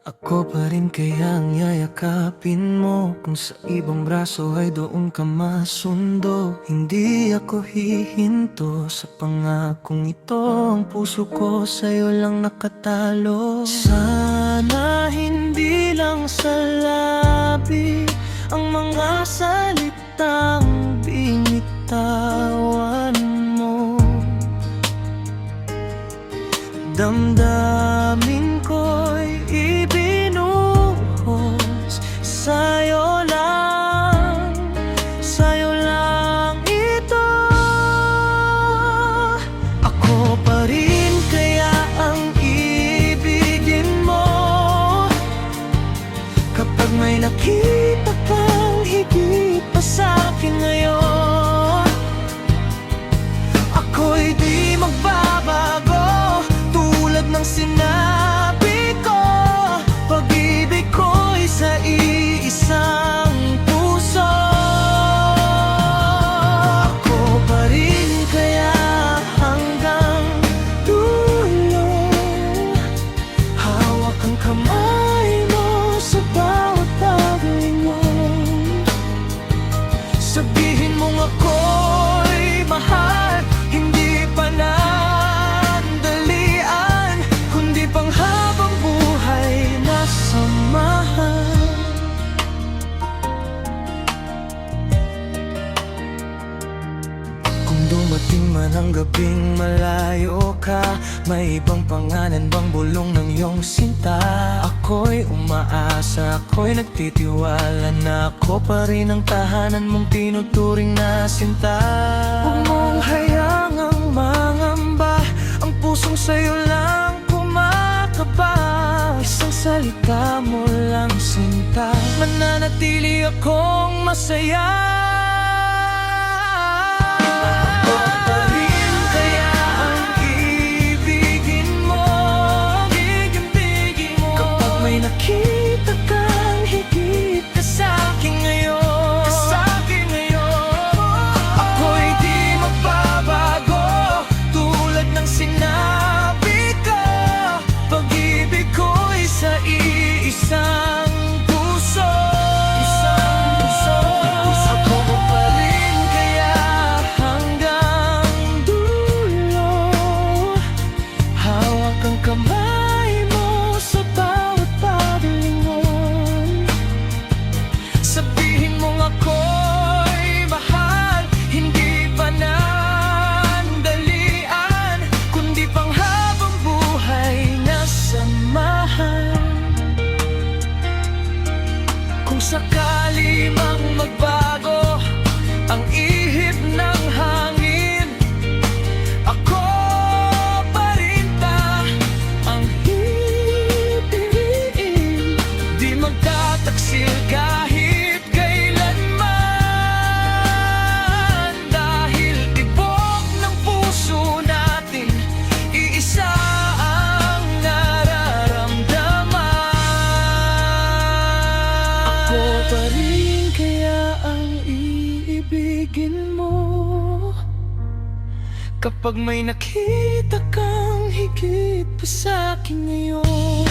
Ako pa rin kayang yayakapin mo, kung sa ibang braso ay doon ka masundo. Hindi ako hihinto sa pangakong ito, ang puso ko sa'yo lang nakatalo. Sana hindi lang sa labi ang mga salitang binitawan mo. Damdamin ko'y ibinuhos sa'yo lang ito. Ako pa rin kaya ang ibigin mo, kapag may nakita kang higit pa sa'kin ngayon. Ako'y di magbabago tulad ng sinabi ko, pag-ibig ko'y sa iisang puso. Ako pa rin kaya hanggang dulo, hawak ang kamay mo sa bawat paglingon. Sabihin mong ako'y mahal, hindi pa na dumating man ang gabing malayo ka, may ibang pangalan bang bulong ng iyong sinta? Ako'y umaasa, ako'y nagtitiwala na ako pa rin ang tahanan mong tinuturing na sinta. Huwag mong hayangang mangamba, ang pusong sa'yo lang kumakaba. Isang salita mo lang sinta, mananatili akong masaya. Nakita kang higit ka sa'kin ngayon, ako'y di magbabago tulad ng sinabi ko, pag-ibig ko'y sa iisang puso. Ako pa rin kaya hanggang dulo, hawak ang kamay mo sa sabihin mong ako'y mahal, hindi pa nandalian, kundi pang habang buhay na samahan. Kung sakali mang magbago ang ihip ng hangin, ako pa rin ang hihipin. Di magtataksil kahit pa rin kaya ang iibigin mo, kapag may nakita kang higit pa sa'kin ngayon.